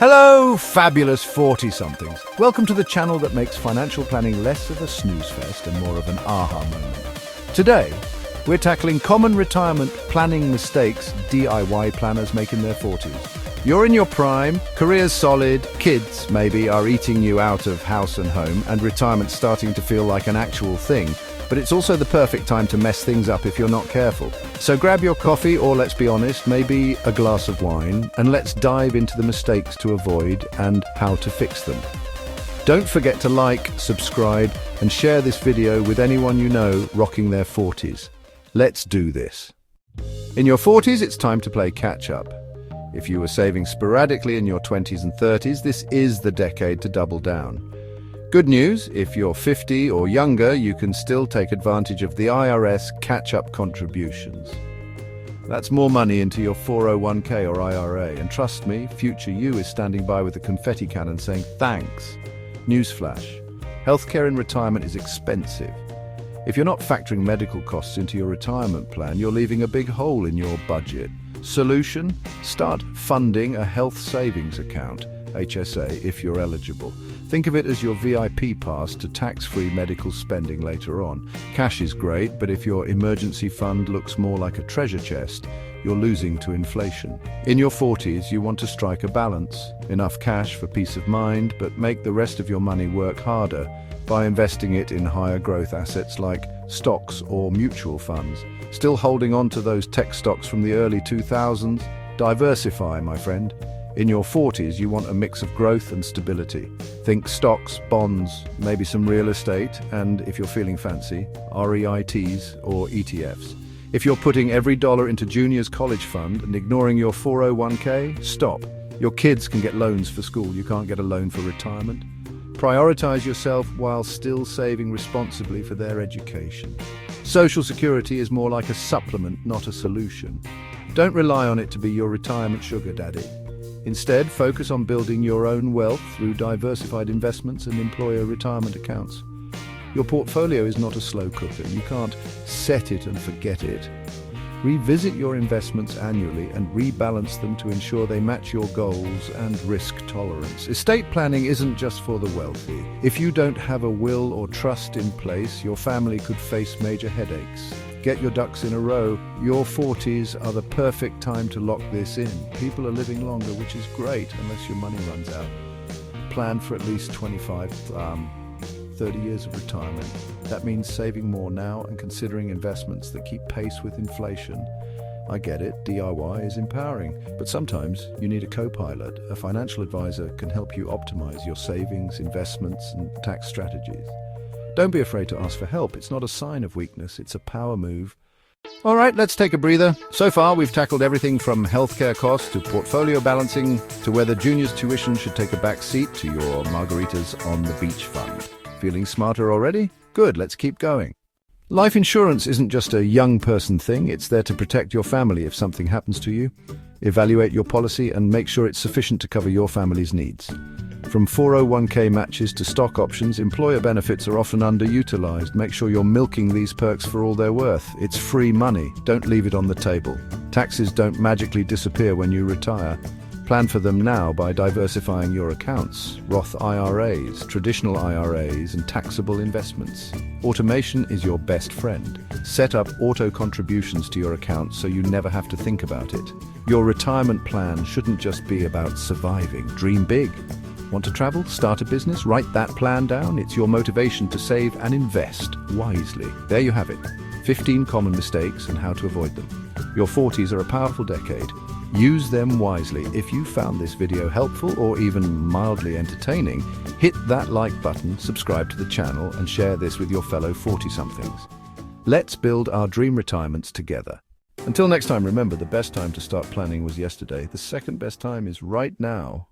Hello, fabulous 40-somethings. Welcome to the channel that makes financial planning less of a snooze fest and more of an aha moment. Today, we're tackling common retirement planning mistakes DIY planners make in their 40s. You're in your prime, career's solid, kids, maybe, are eating you out of house and home, and retirement's starting to feel like an actual thing. But it's also the perfect time to mess things up if you're not careful. So grab your coffee, or let's be honest, maybe a glass of wine, and let's dive into the mistakes to avoid and how to fix them. Don't forget to like, subscribe, and share this video with anyone you know rocking their 40s. Let's do this. In your 40s, it's time to play catch-up. If you were saving sporadically in your 20s and 30s, this is the decade to double down. Good news, if you're 50 or younger, you can still take advantage of the IRS catch-up contributions. That's more money into your 401k or IRA, and trust me, future you is standing by with a confetti cannon saying thanks. Newsflash, healthcare in retirement is expensive. If you're not factoring medical costs into your retirement plan, you're leaving a big hole in your budget. Solution? Start funding a health savings account, HSA, if you're eligible. Think of it as your VIP pass to tax-free medical spending later on. Cash is great, but if your emergency fund looks more like a treasure chest, you're losing to inflation. In your 40s, you want to strike a balance. Enough cash for peace of mind, but make the rest of your money work harder by investing it in higher growth assets like stocks or mutual funds. Still holding on to those tech stocks from the early 2000s? Diversify, my friend. In your 40s, you want a mix of growth and stability. Think stocks, bonds, maybe some real estate, and if you're feeling fancy, REITs or ETFs. If you're putting every dollar into Junior's college fund and ignoring your 401k, stop. Your kids can get loans for school, you can't get a loan for retirement. Prioritize yourself while still saving responsibly for their education. Social Security is more like a supplement, not a solution. Don't rely on it to be your retirement sugar daddy. Instead, focus on building your own wealth through diversified investments and employer retirement accounts. Your portfolio is not a slow cooker. You can't set it and forget it. Revisit your investments annually and rebalance them to ensure they match your goals and risk tolerance. Estate planning isn't just for the wealthy. If you don't have a will or trust in place, your family could face major headaches. Get your ducks in a row. Your 40s are the perfect time to lock this in. People are living longer, which is great unless your money runs out. Plan for at least 30 years of retirement. That means saving more now and considering investments that keep pace with inflation. I get it, DIY is empowering, but sometimes you need a co-pilot. A financial advisor can help you optimize your savings, investments, and tax strategies. Don't be afraid to ask for help. It's not a sign of weakness, it's a power move. All right, let's take a breather. So far, we've tackled everything from healthcare costs to portfolio balancing to whether Junior's tuition should take a back seat to your margaritas on the beach fund. Feeling smarter already? Good, let's keep going. Life insurance isn't just a young person thing. It's there to protect your family if something happens to you. Evaluate your policy and make sure it's sufficient to cover your family's needs. From 401k matches to stock options, employer benefits are often underutilized. Make sure you're milking these perks for all they're worth. It's free money. Don't leave it on the table. Taxes don't magically disappear when you retire. Plan for them now by diversifying your accounts. Roth IRAs, traditional IRAs, and taxable investments. Automation is your best friend. Set up auto contributions to your account so you never have to think about it. Your retirement plan shouldn't just be about surviving. Dream big. Want to travel? Start a business? Write that plan down. It's your motivation to save and invest wisely. There you have it. 15 common mistakes and how to avoid them. Your 40s are a powerful decade. Use them wisely. If you found this video helpful or even mildly entertaining, hit that like button, subscribe to the channel, and share this with your fellow 40-somethings. Let's build our dream retirements together. Until next time, remember, the best time to start planning was yesterday. The second best time is right now.